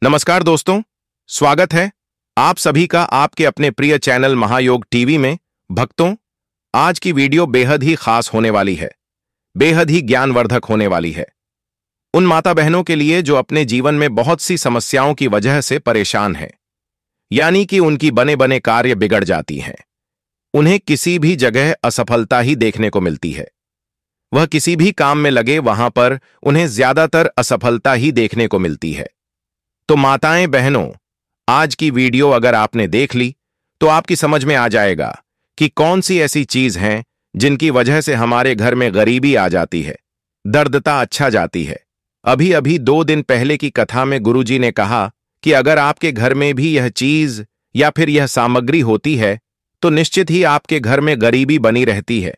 नमस्कार दोस्तों, स्वागत है आप सभी का आपके अपने प्रिय चैनल महायोग टीवी में। भक्तों, आज की वीडियो बेहद ही खास होने वाली है, बेहद ही ज्ञानवर्धक होने वाली है उन माता बहनों के लिए जो अपने जीवन में बहुत सी समस्याओं की वजह से परेशान हैं, यानी कि उनकी बने बने कार्य बिगड़ जाती हैं। उन्हें किसी भी जगह असफलता ही देखने को मिलती है। वह किसी भी काम में लगे वहां पर उन्हें ज्यादातर असफलता ही देखने को मिलती है। तो माताएं बहनों, आज की वीडियो अगर आपने देख ली तो आपकी समझ में आ जाएगा कि कौन सी ऐसी चीज हैं जिनकी वजह से हमारे घर में गरीबी आ जाती है, दर्दता अच्छा जाती है। अभी अभी 2 दिन पहले की कथा में गुरुजी ने कहा कि अगर आपके घर में भी यह चीज या फिर यह सामग्री होती है तो निश्चित ही आपके घर में गरीबी बनी रहती है,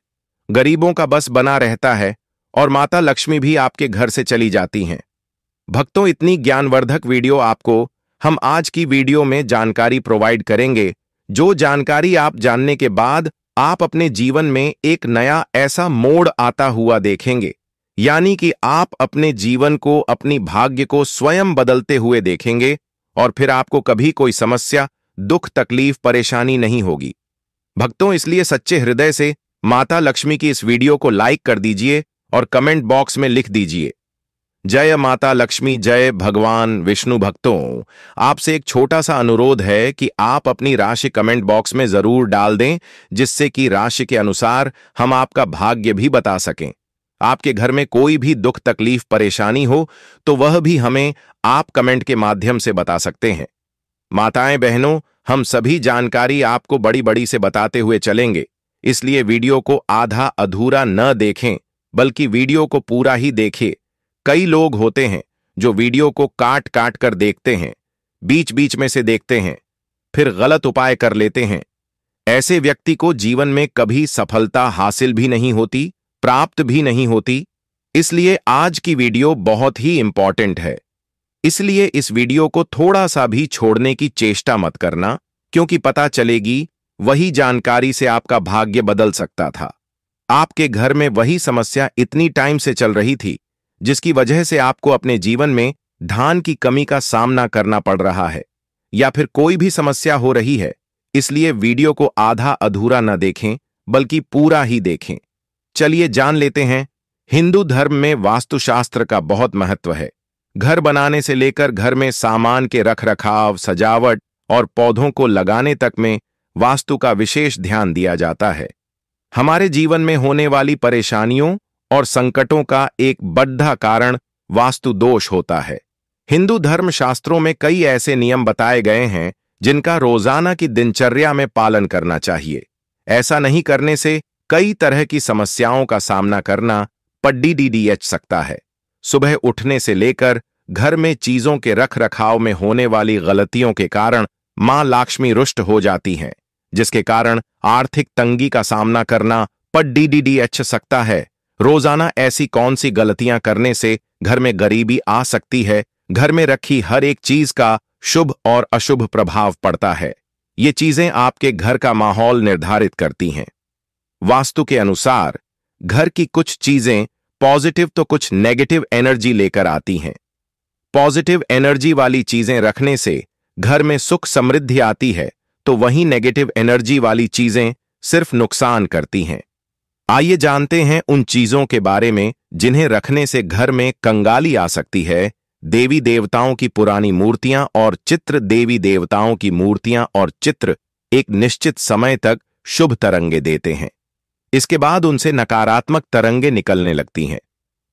गरीबों का बस बना रहता है और माता लक्ष्मी भी आपके घर से चली जाती हैं। भक्तों, इतनी ज्ञानवर्धक वीडियो आपको हम आज की वीडियो में जानकारी प्रोवाइड करेंगे, जो जानकारी आप जानने के बाद आप अपने जीवन में एक नया ऐसा मोड़ आता हुआ देखेंगे, यानी कि आप अपने जीवन को, अपनी भाग्य को स्वयं बदलते हुए देखेंगे और फिर आपको कभी कोई समस्या, दुख, तकलीफ, परेशानी नहीं होगी। भक्तों, इसलिए सच्चे हृदय से माता लक्ष्मी की इस वीडियो को लाइक कर दीजिए और कमेंट बॉक्स में लिख दीजिए, जय माता लक्ष्मी, जय भगवान विष्णु। भक्तों, आपसे एक छोटा सा अनुरोध है कि आप अपनी राशि कमेंट बॉक्स में जरूर डाल दें, जिससे कि राशि के अनुसार हम आपका भाग्य भी बता सकें। आपके घर में कोई भी दुख, तकलीफ, परेशानी हो तो वह भी हमें आप कमेंट के माध्यम से बता सकते हैं। माताएं बहनों, हम सभी जानकारी आपको बड़ी बड़ी से बताते हुए चलेंगे, इसलिए वीडियो को आधा अधूरा न देखें, बल्कि वीडियो को पूरा ही देखें। कई लोग होते हैं जो वीडियो को काट काट कर देखते हैं, बीच बीच में से देखते हैं, फिर गलत उपाय कर लेते हैं। ऐसे व्यक्ति को जीवन में कभी सफलता हासिल भी नहीं होती, प्राप्त भी नहीं होती। इसलिए आज की वीडियो बहुत ही इंपॉर्टेंट है। इसलिए इस वीडियो को थोड़ा सा भी छोड़ने की चेष्टा मत करना, क्योंकि पता चलेगी वही जानकारी से आपका भाग्य बदल सकता था। आपके घर में वही समस्या इतनी टाइम से चल रही थी जिसकी वजह से आपको अपने जीवन में धन की कमी का सामना करना पड़ रहा है, या फिर कोई भी समस्या हो रही है। इसलिए वीडियो को आधा अधूरा न देखें, बल्कि पूरा ही देखें। चलिए जान लेते हैं। हिंदू धर्म में वास्तुशास्त्र का बहुत महत्व है। घर बनाने से लेकर घर में सामान के रखरखाव, सजावट और पौधों को लगाने तक में वास्तु का विशेष ध्यान दिया जाता है। हमारे जीवन में होने वाली परेशानियों और संकटों का एक बड़ा कारण वास्तु दोष होता है। हिंदू धर्म शास्त्रों में कई ऐसे नियम बताए गए हैं जिनका रोजाना की दिनचर्या में पालन करना चाहिए। ऐसा नहीं करने से कई तरह की समस्याओं का सामना करना पड़ सकता है। सुबह उठने से लेकर घर में चीजों के रखरखाव में होने वाली गलतियों के कारण मां लक्ष्मी रुष्ट हो जाती हैं, जिसके कारण आर्थिक तंगी का सामना करना पड़ सकता है। रोजाना ऐसी कौन सी गलतियां करने से घर में गरीबी आ सकती है? घर में रखी हर एक चीज का शुभ और अशुभ प्रभाव पड़ता है। ये चीजें आपके घर का माहौल निर्धारित करती हैं। वास्तु के अनुसार घर की कुछ चीजें पॉजिटिव तो कुछ नेगेटिव एनर्जी लेकर आती हैं। पॉजिटिव एनर्जी वाली चीजें रखने से घर में सुख समृद्धि आती है, तो वहीं नेगेटिव एनर्जी वाली चीजें सिर्फ नुकसान करती हैं। आइए जानते हैं उन चीजों के बारे में जिन्हें रखने से घर में कंगाली आ सकती है। देवी देवताओं की पुरानी मूर्तियां और चित्र। देवी देवताओं की मूर्तियां और चित्र एक निश्चित समय तक शुभ तरंगे देते हैं, इसके बाद उनसे नकारात्मक तरंगे निकलने लगती हैं।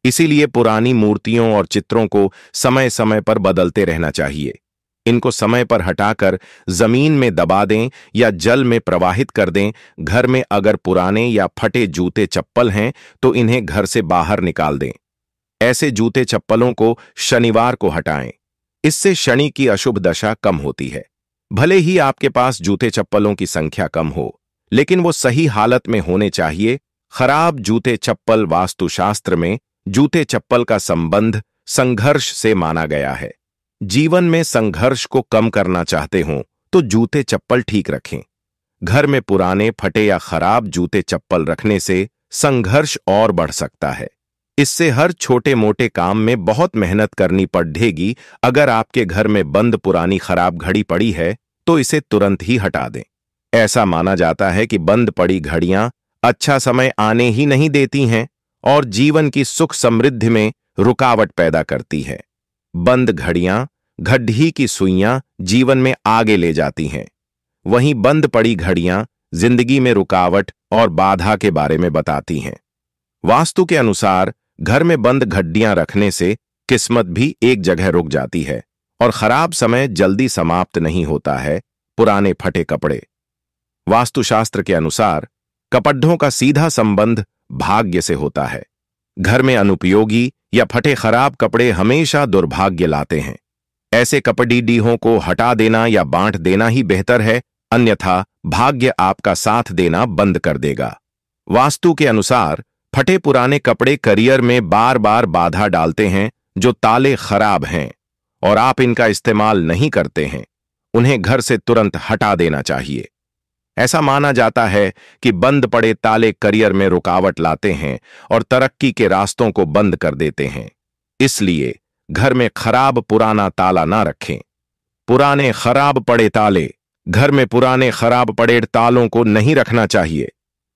इसीलिए पुरानी मूर्तियों और चित्रों को समय समय पर बदलते रहना चाहिए। इनको समय पर हटाकर जमीन में दबा दें या जल में प्रवाहित कर दें। घर में अगर पुराने या फटे जूते चप्पल हैं तो इन्हें घर से बाहर निकाल दें। ऐसे जूते चप्पलों को शनिवार को हटाएं। इससे शनि की अशुभ दशा कम होती है। भले ही आपके पास जूते चप्पलों की संख्या कम हो, लेकिन वो सही हालत में होने चाहिए। खराब जूते चप्पल वास्तुशास्त्र में जूते चप्पल का संबंध संघर्ष से माना गया है। जीवन में संघर्ष को कम करना चाहते हो तो जूते चप्पल ठीक रखें। घर में पुराने, फटे या खराब जूते चप्पल रखने से संघर्ष और बढ़ सकता है। इससे हर छोटे मोटे काम में बहुत मेहनत करनी पड़ेगी। अगर आपके घर में बंद पुरानी खराब घड़ी पड़ी है तो इसे तुरंत ही हटा दें। ऐसा माना जाता है कि बंद पड़ी घड़ियां अच्छा समय आने ही नहीं देती हैं और जीवन की सुख समृद्धि में रुकावट पैदा करती है। बंद घड़ियां घड्डी की सुइयां जीवन में आगे ले जाती हैं, वहीं बंद पड़ी घड़ियां जिंदगी में रुकावट और बाधा के बारे में बताती हैं। वास्तु के अनुसार घर में बंद घड्डियां रखने से किस्मत भी एक जगह रुक जाती है और खराब समय जल्दी समाप्त नहीं होता है। पुराने फटे कपड़े। वास्तुशास्त्र के अनुसार कपड़ों का सीधा संबंध भाग्य से होता है। घर में अनुपयोगी या फटे खराब कपड़े हमेशा दुर्भाग्य लाते हैं। ऐसे कपड़ीडीहों को हटा देना या बांट देना ही बेहतर है, अन्यथा भाग्य आपका साथ देना बंद कर देगा। वास्तु के अनुसार फटे पुराने कपड़े करियर में बार बार बाधा डालते हैं। जो ताले खराब हैं और आप इनका इस्तेमाल नहीं करते हैं, उन्हें घर से तुरंत हटा देना चाहिए। ऐसा माना जाता है कि बंद पड़े ताले करियर में रुकावट लाते हैं और तरक्की के रास्तों को बंद कर देते हैं। इसलिए घर में खराब पुराना ताला ना रखें। पुराने खराब पड़े ताले। घर में पुराने खराब पड़े तालों को नहीं रखना चाहिए।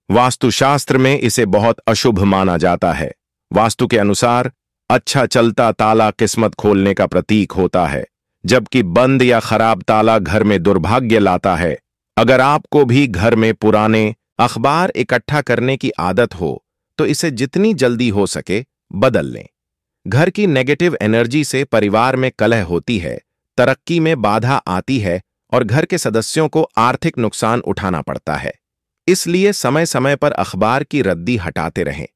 वास्तुशास्त्र में इसे बहुत अशुभ माना जाता है। वास्तु के अनुसार अच्छा चलता ताला किस्मत खोलने का प्रतीक होता है, जबकि बंद या खराब ताला घर में दुर्भाग्य लाता है। अगर आपको भी घर में पुराने अखबार इकट्ठा करने की आदत हो तो इसे जितनी जल्दी हो सके बदल लें। घर की नेगेटिव एनर्जी से परिवार में कलह होती है, तरक्की में बाधा आती है और घर के सदस्यों को आर्थिक नुकसान उठाना पड़ता है। इसलिए समय समय पर अखबार की रद्दी हटाते रहें।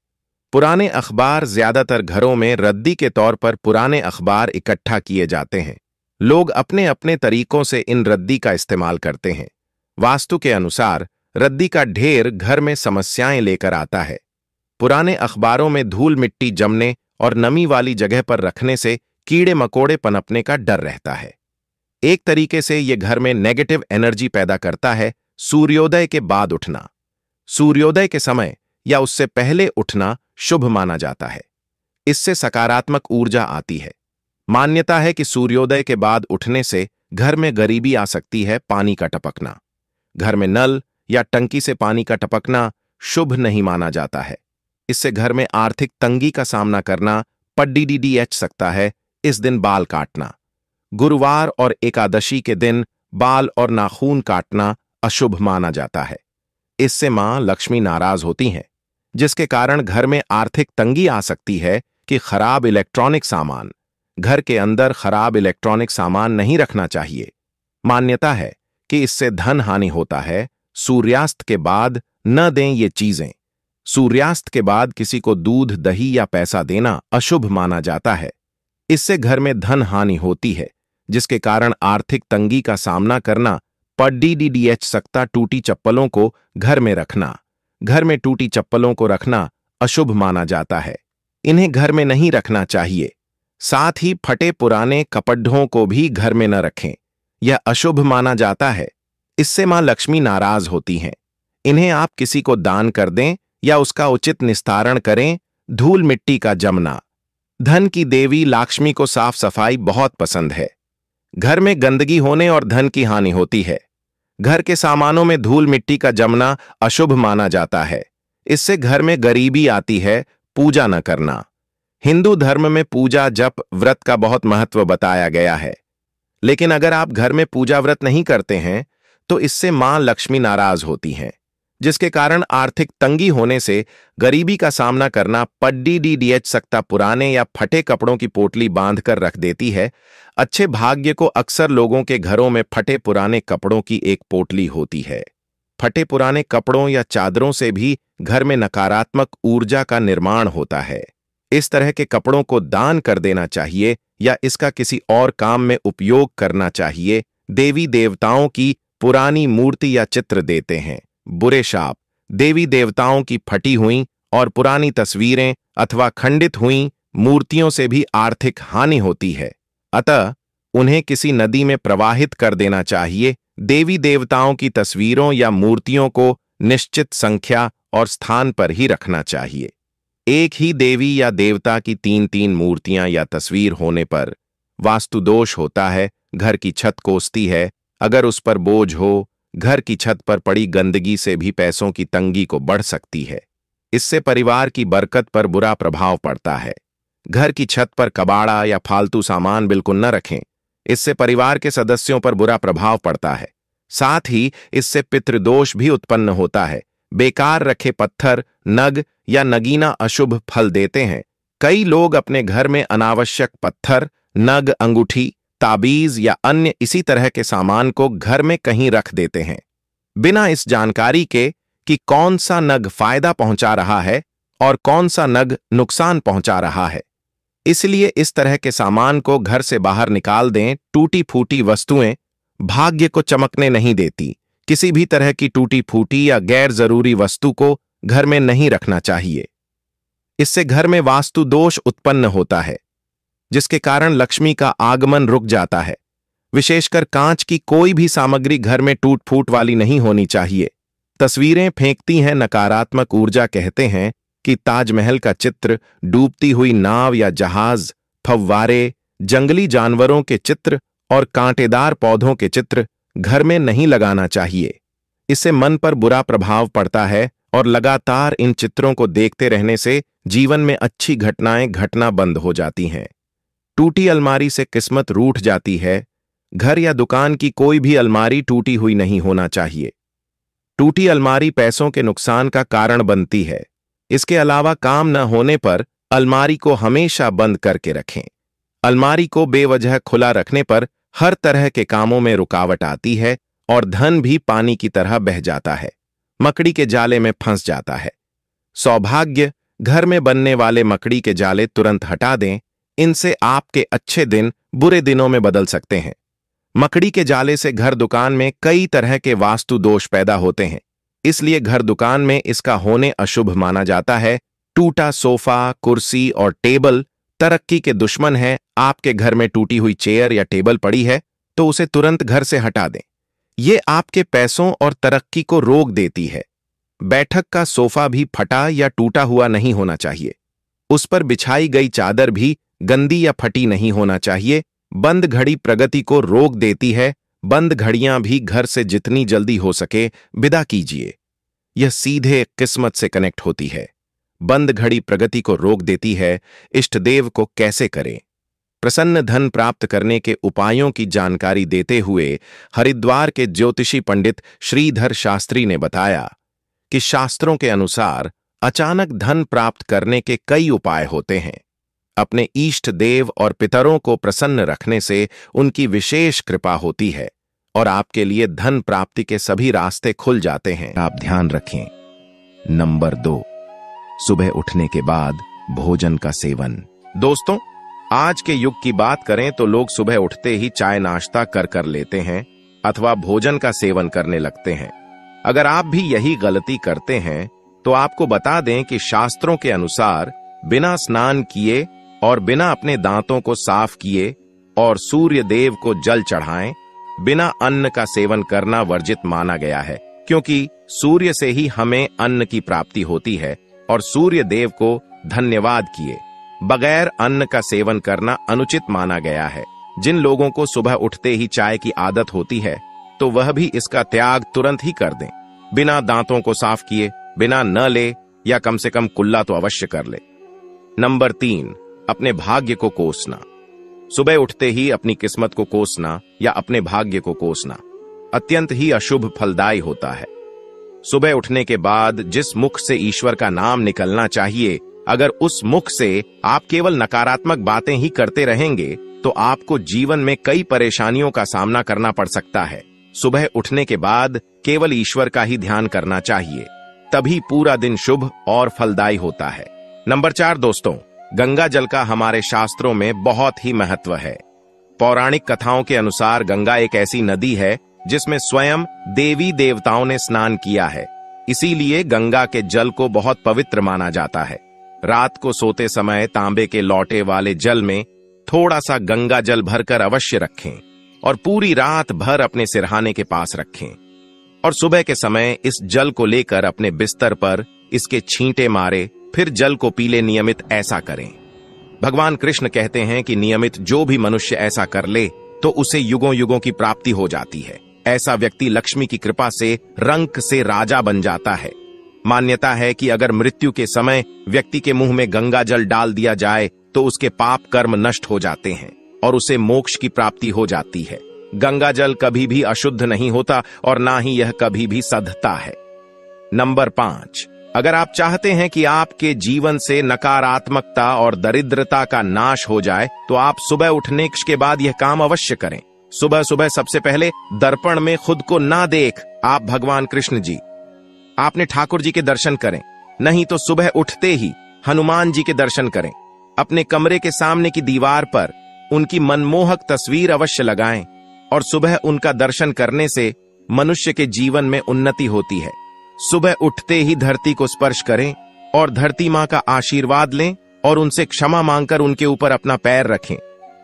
पुराने अखबार ज्यादातर घरों में रद्दी के तौर पर पुराने अखबार इकट्ठा किए जाते हैं। लोग अपने अपने तरीकों से इन रद्दी का इस्तेमाल करते हैं। वास्तु के अनुसार रद्दी का ढेर घर में समस्याएं लेकर आता है। पुराने अखबारों में धूल मिट्टी जमने और नमी वाली जगह पर रखने से कीड़े मकोड़े पनपने का डर रहता है। एक तरीके से यह घर में नेगेटिव एनर्जी पैदा करता है। सूर्योदय के बाद उठना। सूर्योदय के समय या उससे पहले उठना शुभ माना जाता है। इससे सकारात्मक ऊर्जा आती है। मान्यता है कि सूर्योदय के बाद उठने से घर में गरीबी आ सकती है। पानी का टपकना। घर में नल या टंकी से पानी का टपकना शुभ नहीं माना जाता है। इससे घर में आर्थिक तंगी का सामना करना पड़ सकता है। इस दिन बाल काटना। गुरुवार और एकादशी के दिन बाल और नाखून काटना अशुभ माना जाता है। इससे मां लक्ष्मी नाराज होती हैं, जिसके कारण घर में आर्थिक तंगी आ सकती है। कि खराब इलेक्ट्रॉनिक सामान। घर के अंदर खराब इलेक्ट्रॉनिक सामान नहीं रखना चाहिए। मान्यता है कि इससे धन हानि होता है। सूर्यास्त के बाद न दें ये चीजें। सूर्यास्त के बाद किसी को दूध, दही या पैसा देना अशुभ माना जाता है। इससे घर में धन हानि होती है, जिसके कारण आर्थिक तंगी का सामना करना पड़ सकता। टूटी चप्पलों को घर में रखना। घर में टूटी चप्पलों को रखना अशुभ माना जाता है। इन्हें घर में नहीं रखना चाहिए। साथ ही फटे पुराने कपड़ों को भी घर में न रखें। यह अशुभ माना जाता है। इससे मां लक्ष्मी नाराज होती हैं। इन्हें आप किसी को दान कर दें या उसका उचित निस्तारण करें। धूल मिट्टी का जमना। धन की देवी लक्ष्मी को साफ सफाई बहुत पसंद है। घर में गंदगी होने और धन की हानि होती है। घर के सामानों में धूल मिट्टी का जमना अशुभ माना जाता है। इससे घर में गरीबी आती है। पूजा न करना। हिंदू धर्म में पूजा जप व्रत का बहुत महत्व बताया गया है, लेकिन अगर आप घर में पूजा व्रत नहीं करते हैं तो इससे मां लक्ष्मी नाराज होती हैं, जिसके कारण आर्थिक तंगी होने से गरीबी का सामना करना पड़ सकता। पुराने या फटे कपड़ों की पोटली बांधकर रख देती है। अच्छे भाग्य को अक्सर लोगों के घरों में फटे पुराने कपड़ों की एक पोटली होती है। फटे पुराने कपड़ों या चादरों से भी घर में नकारात्मक ऊर्जा का निर्माण होता है। इस तरह के कपड़ों को दान कर देना चाहिए या इसका किसी और काम में उपयोग करना चाहिए। देवी देवताओं की पुरानी मूर्ति या चित्र देते हैं। बुरे शाप। देवी देवताओं की फटी हुई और पुरानी तस्वीरें अथवा खंडित हुई मूर्तियों से भी आर्थिक हानि होती है, अतः उन्हें किसी नदी में प्रवाहित कर देना चाहिए। देवी देवताओं की तस्वीरों या मूर्तियों को निश्चित संख्या और स्थान पर ही रखना चाहिए। एक ही देवी या देवता की तीन तीन मूर्तियां या तस्वीर होने पर वास्तु दोष होता है, घर की छत कोसती है। अगर उस पर बोझ हो, घर की छत पर पड़ी गंदगी से भी पैसों की तंगी को बढ़ सकती है। इससे परिवार की बरकत पर बुरा प्रभाव पड़ता है। घर की छत पर कबाड़ा या फालतू सामान बिल्कुल न रखें, इससे परिवार के सदस्यों पर बुरा प्रभाव पड़ता है। साथ ही इससे पितृदोष भी उत्पन्न होता है। बेकार रखे पत्थर, नग या नगीना अशुभ फल देते हैं। कई लोग अपने घर में अनावश्यक पत्थर, नग, अंगूठी, ताबीज या अन्य इसी तरह के सामान को घर में कहीं रख देते हैं, बिना इस जानकारी के कि कौन सा नग फायदा पहुंचा रहा है और कौन सा नग नुकसान पहुंचा रहा है। इसलिए इस तरह के सामान को घर से बाहर निकाल दें। टूटी फूटी वस्तुएं भाग्य को चमकने नहीं देती। किसी भी तरह की टूटी फूटी या गैर जरूरी वस्तु को घर में नहीं रखना चाहिए। इससे घर में वास्तु दोष उत्पन्न होता है, जिसके कारण लक्ष्मी का आगमन रुक जाता है। विशेषकर कांच की कोई भी सामग्री घर में टूट फूट वाली नहीं होनी चाहिए। तस्वीरें फेंकती हैं नकारात्मक ऊर्जा। कहते हैं कि ताजमहल का चित्र, डूबती हुई नाव या जहाज, फव्वारे, जंगली जानवरों के चित्र और कांटेदार पौधों के चित्र घर में नहीं लगाना चाहिए। इससे मन पर बुरा प्रभाव पड़ता है और लगातार इन चित्रों को देखते रहने से जीवन में अच्छी घटनाएं घटना बंद हो जाती हैं। टूटी अलमारी से किस्मत रूठ जाती है। घर या दुकान की कोई भी अलमारी टूटी हुई नहीं होना चाहिए। टूटी अलमारी पैसों के नुकसान का कारण बनती है। इसके अलावा काम न होने पर अलमारी को हमेशा बंद करके रखें। अलमारी को बेवजह खुला रखने पर हर तरह के कामों में रुकावट आती है और धन भी पानी की तरह बह जाता है, मकड़ी के जाले में फंस जाता है। सौभाग्य, घर में बनने वाले मकड़ी के जाले तुरंत हटा दें। इनसे आपके अच्छे दिन बुरे दिनों में बदल सकते हैं। मकड़ी के जाले से घर दुकान में कई तरह के वास्तु दोष पैदा होते हैं, इसलिए घर दुकान में इसका होने अशुभ माना जाता है। टूटा सोफा, कुर्सी और टेबल तरक्की के दुश्मन है। आपके घर में टूटी हुई चेयर या टेबल पड़ी है तो उसे तुरंत घर से हटा दें। ये आपके पैसों और तरक्की को रोक देती है। बैठक का सोफा भी फटा या टूटा हुआ नहीं होना चाहिए। उस पर बिछाई गई चादर भी गंदी या फटी नहीं होना चाहिए। बंद घड़ी प्रगति को रोक देती है। बंद घड़ियां भी घर से जितनी जल्दी हो सके विदा कीजिए। यह सीधे किस्मत से कनेक्ट होती है। बंद घड़ी प्रगति को रोक देती है। इष्टदेव को कैसे करें? प्रसन्न धन प्राप्त करने के उपायों की जानकारी देते हुए हरिद्वार के ज्योतिषी पंडित श्रीधर शास्त्री ने बताया कि शास्त्रों के अनुसार अचानक धन प्राप्त करने के कई उपाय होते हैं। अपने इष्ट देव और पितरों को प्रसन्न रखने से उनकी विशेष कृपा होती है और आपके लिए धन प्राप्ति के सभी रास्ते खुल जाते हैं। आप ध्यान रखें। नंबर 2, सुबह उठने के बाद भोजन का सेवन। दोस्तों, आज के युग की बात करें तो लोग सुबह उठते ही चाय नाश्ता कर लेते हैं अथवा भोजन का सेवन करने लगते हैं। अगर आप भी यही गलती करते हैं तो आपको बता दें कि शास्त्रों के अनुसार बिना स्नान किए और बिना अपने दांतों को साफ किए और सूर्य देव को जल चढ़ाएं, बिना अन्न का सेवन करना वर्जित माना गया है, क्योंकि सूर्य से ही हमें अन्न की प्राप्ति होती है और सूर्य देव को धन्यवाद किए बगैर अन्न का सेवन करना अनुचित माना गया है। जिन लोगों को सुबह उठते ही चाय की आदत होती है तो वह भी इसका त्याग तुरंत ही कर दें। बिना दांतों को साफ किए बिना न ले या कम से कम कुल्ला तो अवश्य कर ले। नंबर 3, अपने भाग्य को कोसना। सुबह उठते ही अपनी किस्मत को कोसना या अपने भाग्य को कोसना अत्यंत ही अशुभ फलदायी होता है। सुबह उठने के बाद जिस मुख से ईश्वर का नाम निकलना चाहिए, अगर उस मुख से आप केवल नकारात्मक बातें ही करते रहेंगे तो आपको जीवन में कई परेशानियों का सामना करना पड़ सकता है। सुबह उठने के बाद केवल ईश्वर का ही ध्यान करना चाहिए, तभी पूरा दिन शुभ और फलदायी होता है। नंबर 4 दोस्तों, गंगा जल का हमारे शास्त्रों में बहुत ही महत्व है। पौराणिक कथाओं के अनुसार गंगा एक ऐसी नदी है जिसमें स्वयं देवी देवताओं ने स्नान किया है। इसीलिए गंगा के जल को बहुत पवित्र माना जाता है। रात को सोते समय तांबे के लौटे वाले जल में थोड़ा सा गंगा जल भरकर अवश्य रखें और पूरी रात भर अपने सिरहाने के पास रखें और सुबह के समय इस जल को लेकर अपने बिस्तर पर इसके छींटे मारे फिर जल को पी ले, नियमित ऐसा करें। भगवान कृष्ण कहते हैं कि नियमित जो भी मनुष्य ऐसा कर ले तो उसे युगों युगों की प्राप्ति हो जाती है। ऐसा व्यक्ति लक्ष्मी की कृपा से रंक से राजा बन जाता है। मान्यता है कि अगर मृत्यु के समय व्यक्ति के मुंह में गंगा जल डाल दिया जाए तो उसके पाप कर्म नष्ट हो जाते हैं और उसे मोक्ष की प्राप्ति हो जाती है। गंगा जल कभी भी अशुद्ध नहीं होता और ना ही यह कभी भी सधता है। नंबर 5, अगर आप चाहते हैं कि आपके जीवन से नकारात्मकता और दरिद्रता का नाश हो जाए तो आप सुबह उठने के बाद यह काम अवश्य करें। सुबह सुबह सबसे पहले दर्पण में खुद को ना देख आप भगवान कृष्ण जी, आपने ठाकुर जी के दर्शन करें, नहीं तो सुबह उठते ही हनुमान जी के दर्शन करें। अपने कमरे के सामने की दीवार पर उनकी मनमोहक तस्वीर अवश्य लगाएं और सुबह उनका दर्शन करने से मनुष्य के जीवन में उन्नति होती है। सुबह उठते ही धरती को स्पर्श करें और धरती मां का आशीर्वाद लें और उनसे क्षमा मांगकर उनके ऊपर अपना पैर रखें।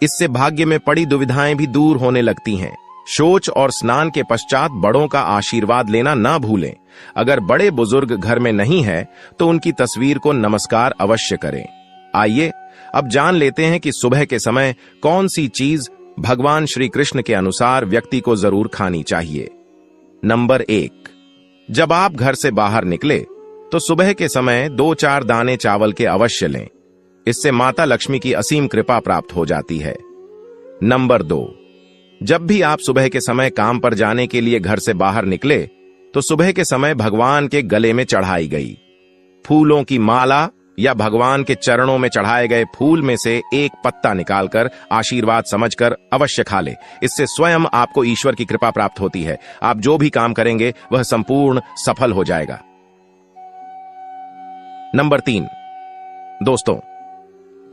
इससे भाग्य में पड़ी दुविधाएं भी दूर होने लगती हैं। शौच और स्नान के पश्चात बड़ों का आशीर्वाद लेना ना भूलें। अगर बड़े बुजुर्ग घर में नहीं है तो उनकी तस्वीर को नमस्कार अवश्य करें। आइए अब जान लेते हैं कि सुबह के समय कौन सी चीज भगवान श्री कृष्ण के अनुसार व्यक्ति को जरूर खानी चाहिए। नंबर 1, जब आप घर से बाहर निकले तो सुबह के समय 2-4 दाने चावल के अवश्य लें। इससे माता लक्ष्मी की असीम कृपा प्राप्त हो जाती है। नंबर 2, जब भी आप सुबह के समय काम पर जाने के लिए घर से बाहर निकले तो सुबह के समय भगवान के गले में चढ़ाई गई फूलों की माला या भगवान के चरणों में चढ़ाए गए फूल में से एक पत्ता निकालकर आशीर्वाद समझकर अवश्य खा ले। इससे स्वयं आपको ईश्वर की कृपा प्राप्त होती है। आप जो भी काम करेंगे वह संपूर्ण सफल हो जाएगा। नंबर 3, दोस्तों,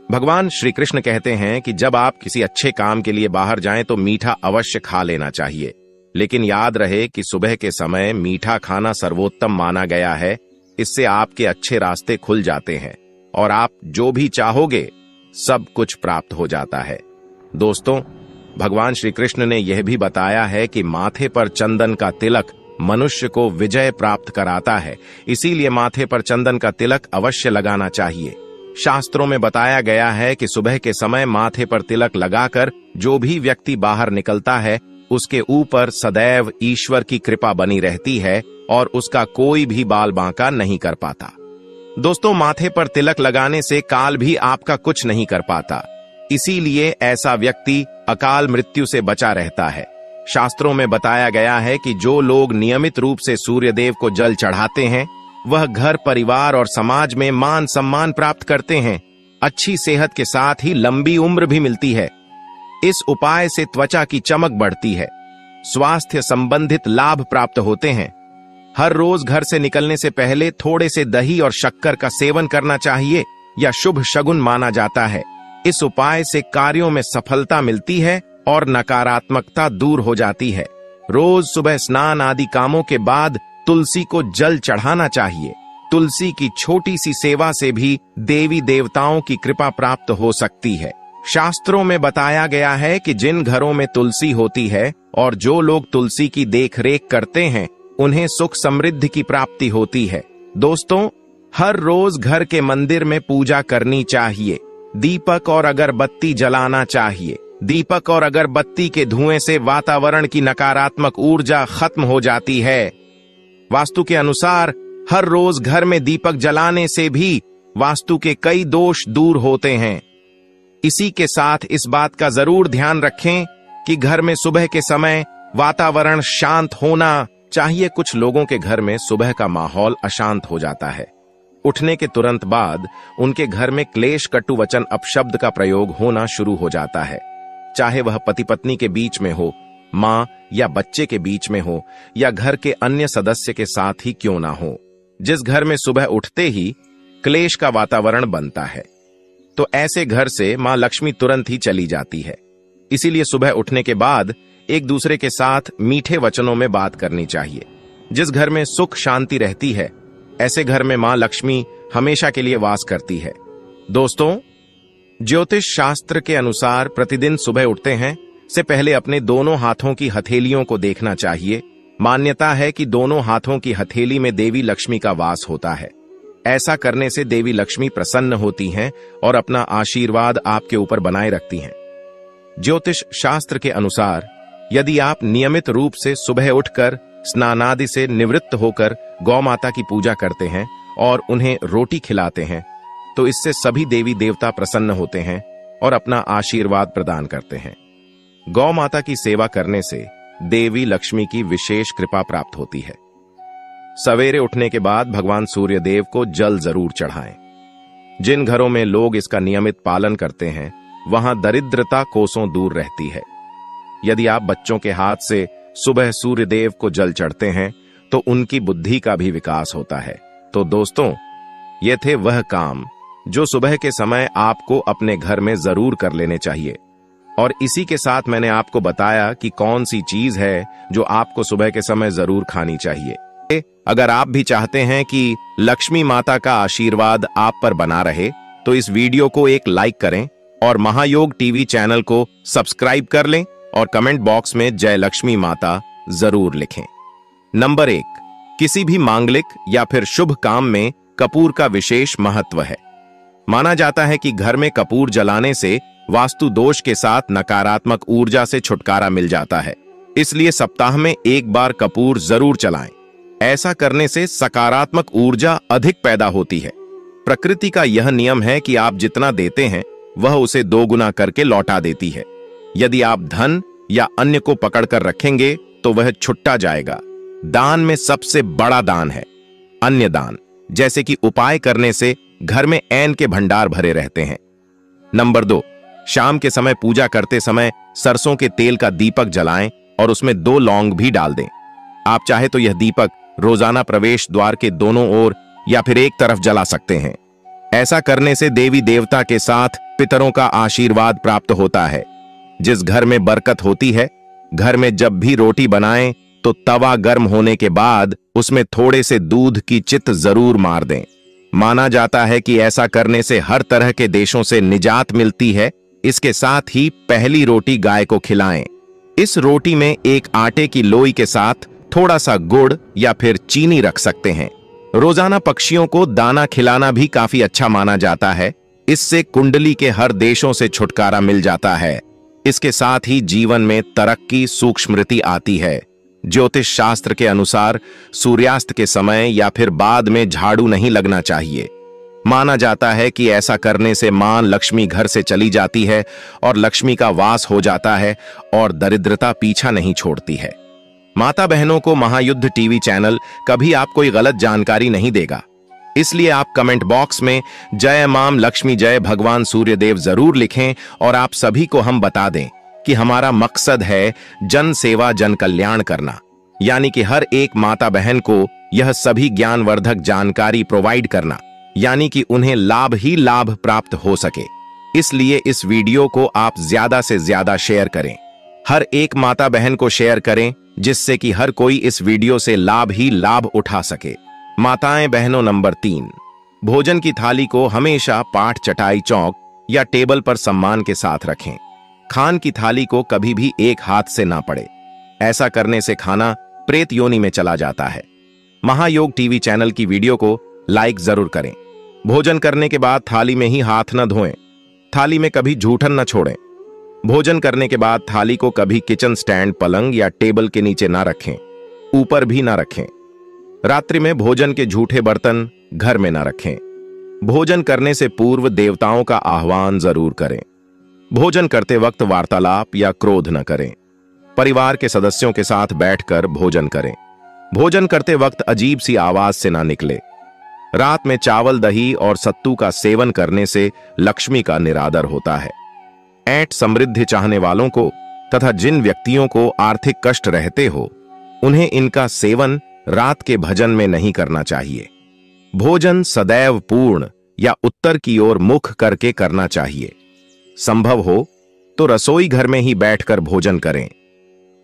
भगवान श्री कृष्ण कहते हैं कि जब आप किसी अच्छे काम के लिए बाहर जाएं तो मीठा अवश्य खा लेना चाहिए, लेकिन याद रहे कि सुबह के समय मीठा खाना सर्वोत्तम माना गया है। इससे आपके अच्छे रास्ते खुल जाते हैं और आप जो भी चाहोगे सब कुछ प्राप्त हो जाता है। दोस्तों, भगवान श्री कृष्ण ने यह भी बताया है कि माथे पर चंदन का तिलक मनुष्य को विजय प्राप्त कराता है। इसीलिए माथे पर चंदन का तिलक अवश्य लगाना चाहिए। शास्त्रों में बताया गया है कि सुबह के समय माथे पर तिलक लगाकर जो भी व्यक्ति बाहर निकलता है उसके ऊपर सदैव ईश्वर की कृपा बनी रहती है और उसका कोई भी बाल बांका नहीं कर पाता। दोस्तों, माथे पर तिलक लगाने से काल भी आपका कुछ नहीं कर पाता। इसीलिए ऐसा व्यक्ति अकाल मृत्यु से बचा रहता है। शास्त्रों में बताया गया है कि जो लोग नियमित रूप से सूर्यदेव को जल चढ़ाते हैं वह घर, परिवार और समाज में मान सम्मान प्राप्त करते हैं। अच्छी सेहत के साथ ही लंबी उम्र भी मिलती है। इस उपाय से त्वचा की चमक बढ़ती है, स्वास्थ्य संबंधित लाभ प्राप्त होते हैं। हर रोज घर से निकलने से पहले थोड़े से दही और शक्कर का सेवन करना चाहिए या शुभ शगुन माना जाता है। इस उपाय से कार्यों में सफलता मिलती है और नकारात्मकता दूर हो जाती है। रोज सुबह स्नान आदि कामों के बाद तुलसी को जल चढ़ाना चाहिए। तुलसी की छोटी सी सेवा से भी देवी देवताओं की कृपा प्राप्त हो सकती है। शास्त्रों में बताया गया है कि जिन घरों में तुलसी होती है और जो लोग तुलसी की देखरेख करते हैं उन्हें सुख समृद्धि की प्राप्ति होती है। दोस्तों, हर रोज घर के मंदिर में पूजा करनी चाहिए। दीपक और अगरबत्ती जलाना चाहिए। दीपक और अगरबत्ती के धुएं से वातावरण की नकारात्मक ऊर्जा खत्म हो जाती है। वास्तु के अनुसार हर रोज घर में दीपक जलाने से भी वास्तु के कई दोष दूर होते हैं। इसी के साथ इस बात का जरूर ध्यान रखें कि घर में सुबह के समय वातावरण शांत होना चाहिए। कुछ लोगों के घर में सुबह का माहौल अशांत हो जाता है। उठने के तुरंत बाद उनके घर में क्लेश, कटु वचन, अपशब्द का प्रयोग होना शुरू हो जाता है। चाहे वह पति पत्नी के बीच में हो, मां या बच्चे के बीच में हो या घर के अन्य सदस्य के साथ ही क्यों ना हो। जिस घर में सुबह उठते ही क्लेश का वातावरण बनता है तो ऐसे घर से मां लक्ष्मी तुरंत ही चली जाती है। इसीलिए सुबह उठने के बाद एक दूसरे के साथ मीठे वचनों में बात करनी चाहिए। जिस घर में सुख शांति रहती है ऐसे घर में मां लक्ष्मी हमेशा के लिए वास करती है। दोस्तों, ज्योतिष शास्त्र के अनुसार प्रतिदिन सुबह उठते हैं से पहले अपने दोनों हाथों की हथेलियों को देखना चाहिए। मान्यता है कि दोनों हाथों की हथेली में देवी लक्ष्मी का वास होता है। ऐसा करने से देवी लक्ष्मी प्रसन्न होती हैं और अपना आशीर्वाद आपके ऊपर बनाए रखती हैं। ज्योतिष शास्त्र के अनुसार यदि आप नियमित रूप से सुबह उठकर स्नानादि से निवृत्त होकर गौ माता की पूजा करते हैं और उन्हें रोटी खिलाते हैं, तो इससे सभी देवी देवता प्रसन्न होते हैं और अपना आशीर्वाद प्रदान करते हैं। गौ माता की सेवा करने से देवी लक्ष्मी की विशेष कृपा प्राप्त होती है। सवेरे उठने के बाद भगवान सूर्य देव को जल जरूर चढ़ाएं। जिन घरों में लोग इसका नियमित पालन करते हैं वहां दरिद्रता कोसों दूर रहती है। यदि आप बच्चों के हाथ से सुबह सूर्य देव को जल चढ़ते हैं तो उनकी बुद्धि का भी विकास होता है। तो दोस्तों, ये थे वह काम जो सुबह के समय आपको अपने घर में जरूर कर लेने चाहिए। और इसी के साथ मैंने आपको बताया कि कौन सी चीज है जो आपको सुबह के समय जरूर खानी चाहिए। अगर आप भी चाहते हैं कि लक्ष्मी माता का आशीर्वाद आप पर बना रहे तो इस वीडियो को एक लाइक करें और महायोग टीवी चैनल को सब्सक्राइब कर लें और कमेंट बॉक्स में जय लक्ष्मी माता जरूर लिखें। नंबर 1, किसी भी मांगलिक या फिर शुभ काम में कपूर का विशेष महत्व है। माना जाता है कि घर में कपूर जलाने से वास्तु दोष के साथ नकारात्मक ऊर्जा से छुटकारा मिल जाता है। इसलिए सप्ताह में एक बार कपूर जरूर जलाएं। ऐसा करने से सकारात्मक ऊर्जा अधिक पैदा होती है। प्रकृति का यह नियम है कि आप जितना देते हैं वह उसे 2 गुना करके लौटा देती है। यदि आप धन या अन्य को पकड़कर रखेंगे तो वह छुट्टा जाएगा। दान में सबसे बड़ा दान है अन्य दान, जैसे कि उपाय करने से घर में ऐन के भंडार भरे रहते हैं। नंबर 2, शाम के समय पूजा करते समय सरसों के तेल का दीपक जलाएं और उसमें 2 लौंग भी डाल दें। आप चाहे तो यह दीपक रोजाना प्रवेश द्वार के दोनों ओर या फिर एक तरफ जला सकते हैं। ऐसा करने से देवी देवता के साथ पितरों का आशीर्वाद प्राप्त होता है। जिस घर में बरकत होती है, घर में जब भी रोटी बनाएं तो तवा गर्म होने के बाद उसमें थोड़े से दूध की चित जरूर मार दें। माना जाता है कि ऐसा करने से हर तरह के देशों से निजात मिलती है। इसके साथ ही पहली रोटी गाय को खिलाएं। इस रोटी में एक आटे की लोई के साथ थोड़ा सा गुड़ या फिर चीनी रख सकते हैं। रोजाना पक्षियों को दाना खिलाना भी काफी अच्छा माना जाता है। इससे कुंडली के हर देशों से छुटकारा मिल जाता है। इसके साथ ही जीवन में तरक्की सूक्ष्मृति आती है। ज्योतिष शास्त्र के अनुसार सूर्यास्त के समय या फिर बाद में झाड़ू नहीं लगना चाहिए। माना जाता है कि ऐसा करने से मां लक्ष्मी घर से चली जाती है और लक्ष्मी का वास हो जाता है और दरिद्रता पीछा नहीं छोड़ती है। माता बहनों को महायुद्ध टीवी चैनल कभी आप कोई गलत जानकारी नहीं देगा। इसलिए आप कमेंट बॉक्स में जय मां लक्ष्मी जय भगवान सूर्यदेव जरूर लिखें और आप सभी को हम बता दें कि हमारा मकसद है जन सेवा जन कल्याण करना, यानी कि हर एक माता बहन को यह सभी ज्ञानवर्धक जानकारी प्रोवाइड करना, यानी कि उन्हें लाभ ही लाभ प्राप्त हो सके। इसलिए इस वीडियो को आप ज्यादा से ज्यादा शेयर करें। हर एक माता बहन को शेयर करें जिससे कि हर कोई इस वीडियो से लाभ ही लाभ उठा सके। माताएं बहनों, नंबर 3, भोजन की थाली को हमेशा पाट चटाई चौक या टेबल पर सम्मान के साथ रखें। खान की थाली को कभी भी एक हाथ से ना पड़े। ऐसा करने से खाना प्रेत योनि में चला जाता है। महायोग टीवी चैनल की वीडियो को लाइक जरूर करें। भोजन करने के बाद थाली में ही हाथ न धोएं। थाली में कभी जूठन न छोड़ें। भोजन करने के बाद थाली को कभी किचन स्टैंड, पलंग या टेबल के नीचे ना रखें, ऊपर भी ना रखें। रात्रि में भोजन के झूठे बर्तन घर में ना रखें। भोजन करने से पूर्व देवताओं का आह्वान जरूर करें। भोजन करते वक्त वार्तालाप या क्रोध न करें। परिवार के सदस्यों के साथ बैठकर भोजन करें। भोजन करते वक्त अजीब सी आवाज से ना निकले। रात में चावल, दही और सत्तू का सेवन करने से लक्ष्मी का निरादर होता है। ऐंठ समृद्धि चाहने वालों को तथा जिन व्यक्तियों को आर्थिक कष्ट रहते हो, उन्हें इनका सेवन रात के भजन में नहीं करना चाहिए। भोजन सदैव पूर्ण या उत्तर की ओर मुख करके करना चाहिए। संभव हो तो रसोई घर में ही बैठकर भोजन करें।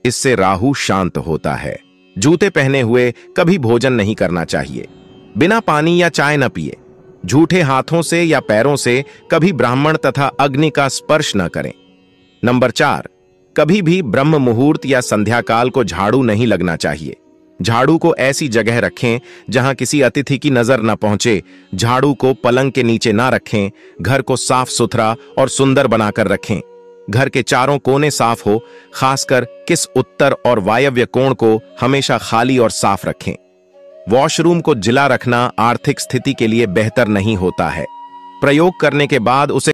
इससे राहु शांत होता है। जूते पहने हुए कभी भोजन नहीं करना चाहिए। बिना पानी या चाय न पिए। झूठे हाथों से या पैरों से कभी ब्राह्मण तथा अग्नि का स्पर्श न करें। नंबर 4, कभी भी ब्रह्म मुहूर्त या संध्या काल को झाड़ू नहीं लगना चाहिए। झाड़ू को ऐसी जगह रखें जहां किसी अतिथि की नजर न पहुंचे। झाड़ू को पलंग के नीचे ना रखें। घर को साफ सुथरा और सुंदर बनाकर रखें। घर के चारों कोने साफ हो, खासकर किस उत्तर और वायव्य कोण को हमेशा खाली और साफ रखें। वॉशरूम को जिला रखना आर्थिक स्थिति के लिए बेहतर नहीं होता है। प्रयोग करने के बाद उसे